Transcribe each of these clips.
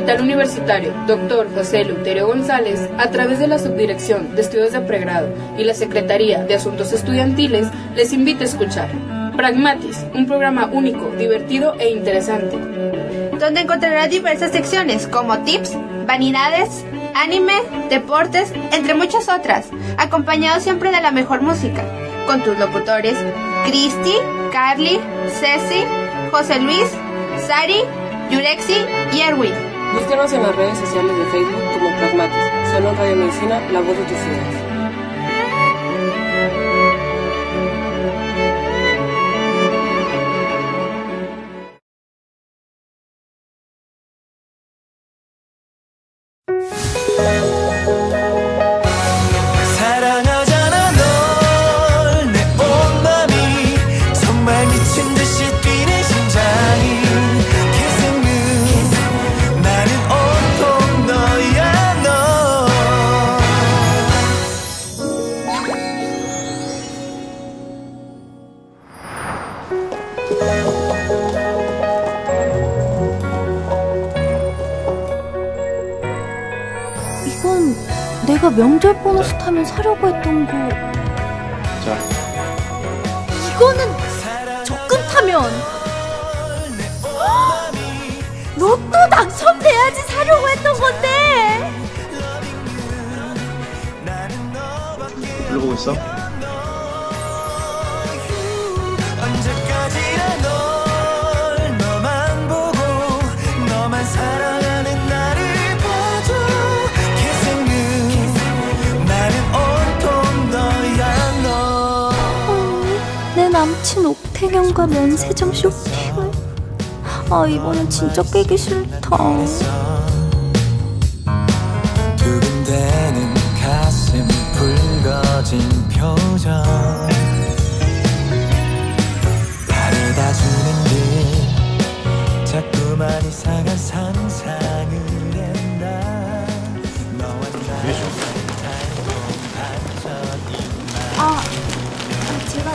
Hospital Universitario Dr. José Eleuterio González, a través de la Subdirección de Estudios de Pregrado y la Secretaría de Asuntos Estudiantiles, les invita a escuchar Pragmatis, un programa único, divertido e interesante, donde encontrarás diversas secciones como tips, vanidades, anime, deportes, entre muchas otras, acompañado siempre de la mejor música, con tus locutores Cristi, Carly, Ceci, José Luis, Sari, Yurexi y Erwin. Búsquenos en las redes sociales de Facebook como Pragmatis. Solo Radio Medicina, la voz de tus ideas. 이건 내가 명절 보너스 타면 사려고 했던 거. 자. 이거는 적금 타면. 로또 당첨돼야지 사려고 했던 건데. 불러보고 있어? 내 남친 옥태경과 면세점 쇼핑을. 아, 이번엔 진짜 깨기 싫다. 두근대는 가슴 붉어진 표정 바래다 주는 길 자꾸만 이상한 상상을 했나 너와 나의 제가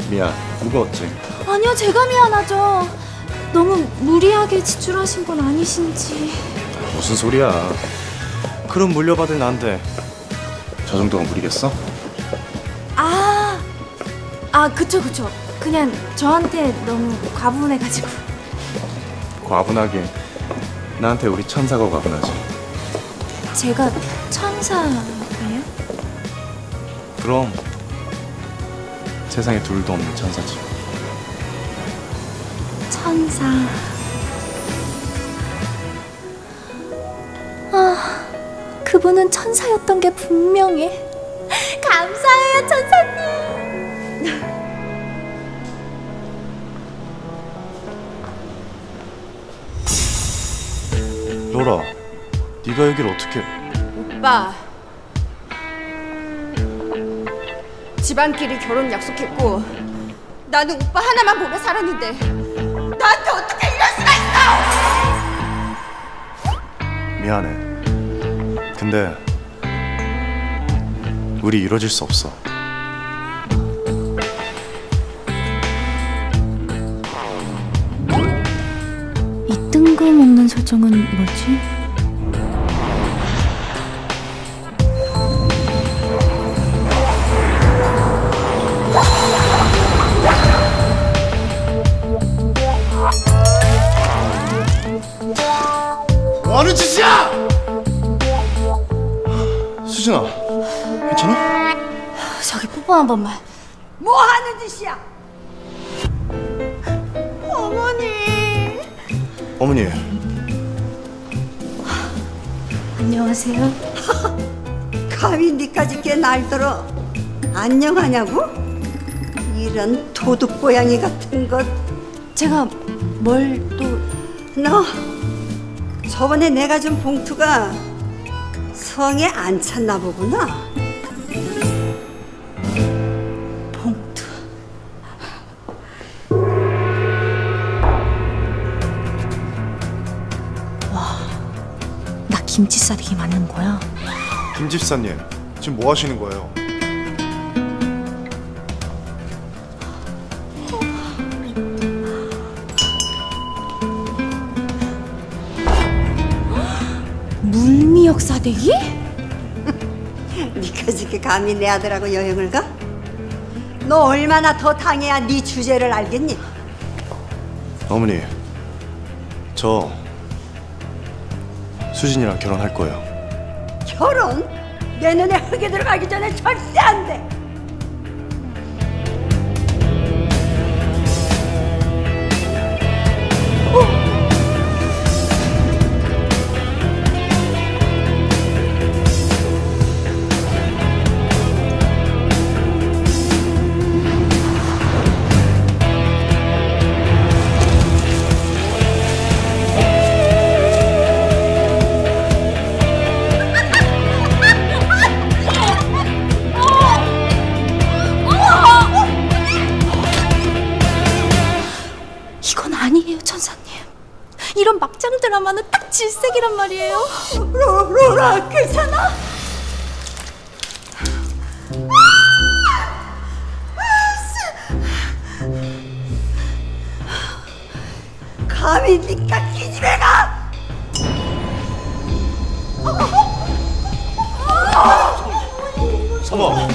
미안, 무거웠지? 아니요, 제가 미안하죠. 너무 무리하게 지출하신 건 아니신지. 무슨 소리야. 그럼 물려받을 난데 저 정도가 무리겠어? 그쵸. 그냥 저한테 너무 과분해가지고. 과분하긴. 나한테 우리 천사가 과분하지. 제가 천사예요? 그럼 세상에 둘도 없는 천사지. 천사. 그분은 천사였던 게 분명해. 감사해요, 천사님. 로라, 네가 여길 어떻게... 오빠, 집안끼리 결혼 약속했고 나는 오빠 하나만 보며 살았는데 나한테 어떻게 이럴 수가 있어! 미안해. 근데 우리 이뤄질 수 없어. 이 뜬금없는 설정은 뭐지? 뭐하는 짓이야! 수진아, 괜찮아? 저기 뽀뽀 한 번만. 뭐 하는 짓이야? 어머니. 안녕하세요. 감히 니까지 꽤 날들어 안녕하냐고? 이런 도둑 고양이 같은 것. 제가 뭘 또... 너 저번에 내가 준 봉투가 성에 안 찼나 보구나. 봉투... 와... 나 김치 싸대기 맞는 거야? 김 집사님, 지금 뭐 하시는 거예요? 물미역사대기? 니까짓게 감히 내 아들하고 여행을 가? 너 얼마나 더 당해야 네 주제를 알겠니? 어머니, 저 수진이랑 결혼할 거예요. 결혼? 내 눈에 흙이 들어가기 전에 절대 안 돼! 이건 아니에요, 천사님. 이런 막장 드라마는 딱 질색이란 말이에요. 로라, 괜찮아? 감히 니까 이 집에 가! 어머!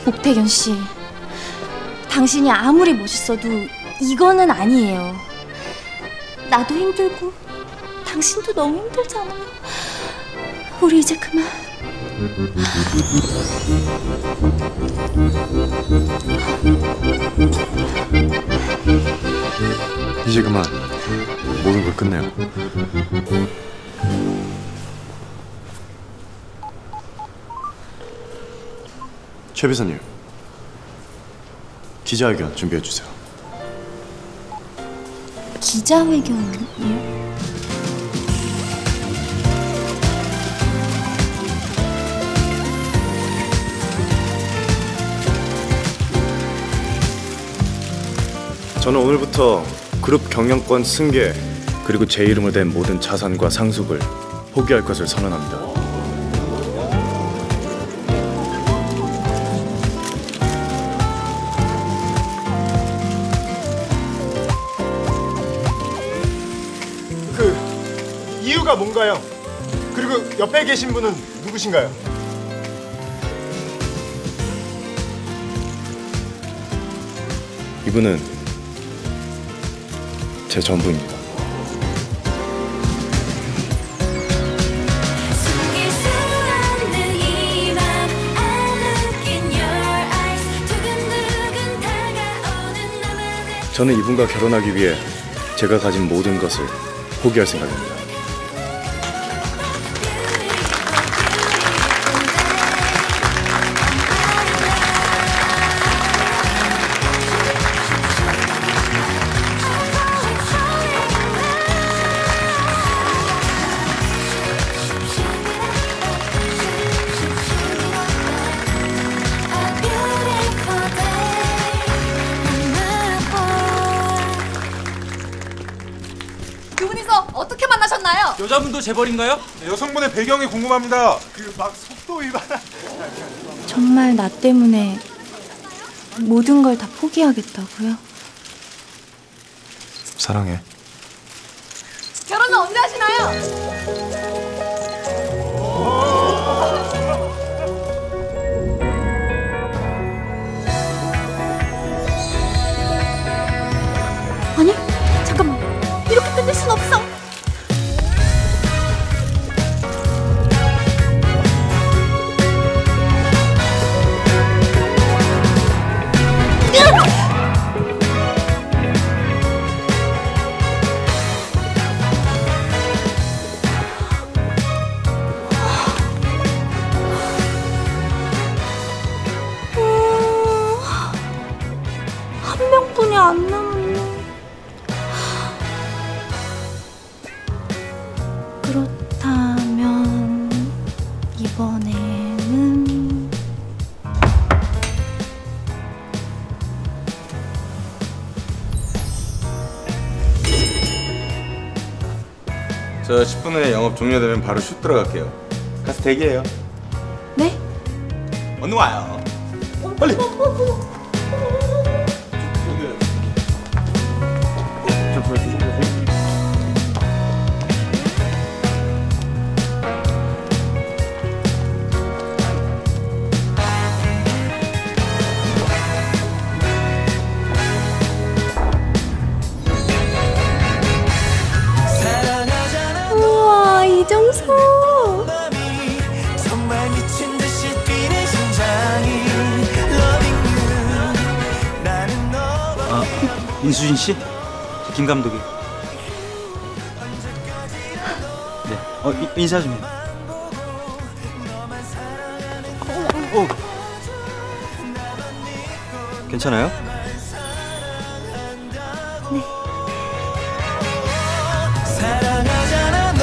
옥태견 씨, 당신이 아무리 멋있어도 이거는 아니에요. 나도 힘들고 당신도 너무 힘들잖아요. 우리 이제 그만. 이제 그만 모든 걸 끝내요. 최 비서님, 기자회견 준비해 주세요. 기자회견이요? 저는 오늘부터 그룹 경영권 승계 그리고 제 이름으로 된 모든 자산과 상속을 포기할 것을 선언합니다. 이유가 뭔가요? 그리고 옆에 계신 분은 누구신가요? 이분은 제 전부입니다. 저는 이분과 결혼하기 위해 제가 가진 모든 것을 포기할 생각입니다. 두 분이서 어떻게 만나셨나요? 여자분도 재벌인가요? 네, 여성분의 배경이 궁금합니다. 그 막 속도 위반. 정말 나 때문에 모든 걸 다 포기하겠다고요? 사랑해. 결혼은 언제 하시나요? 아니, 잠깐만. 이렇게 끝낼 순 없어. 한 명뿐이 안 남았네. 그렇다면 이번에는 저 10분 후에 영업 종료되면 바로 슛 들어갈게요. 가서 대기해요. 네? 언니 와요. 빨리. 우와, 이정서. 정말 미친 듯이 뛰는 심장이 Loving you. 나는 너와 민수진 씨? 김 감독이. 네. 인사 좀 해요. 괜찮아요? 사랑하잖아 널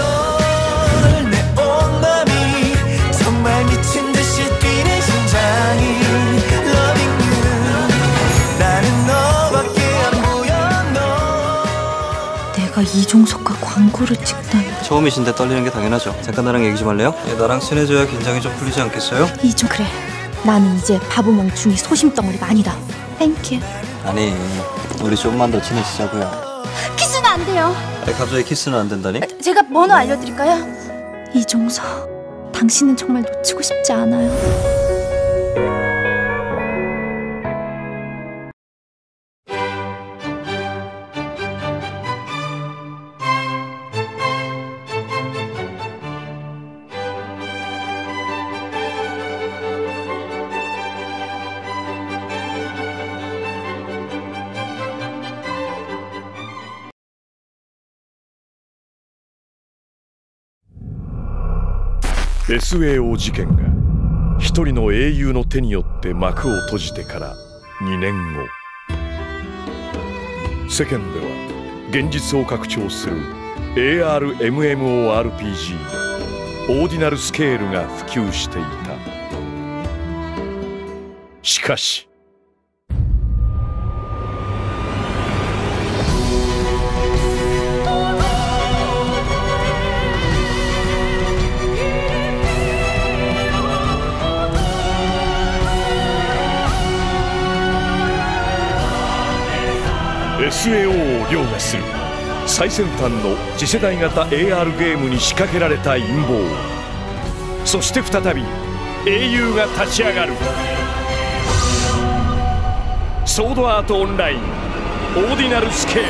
내 온 맘이 정말 미친 듯이 뛰는 심장이 Loving you. 나는 너밖에 안 보여 너. 내가 이종석과 광고를 찍다니. 처음이신데 떨리는 게 당연하죠. 잠깐 나랑 얘기 좀 할래요? 나랑 친해져야 긴장이 좀 풀리지 않겠어요? 그래. 나는 이제 바보 멍충이 소심덩어리가 아니다. 땡큐. 아니, 우리 좀만 더 친해지자고요. 키스는 안 돼요. 갑자기 키스는 안 된다니? 제가 번호 알려드릴까요? 이종석, 당신은 정말 놓치고 싶지 않아요. SAO 事件が一人の英雄の手によって幕を閉じてから2年後、世間では現実を拡張する ARMMORPG オーディナルスケールが普及していた。しかしSAO を凌駕する最先端の次世代型 AR ゲームに仕掛けられた陰謀。そして再び英雄が立ち上がる。ソードアートオンラインオーディナルスケール。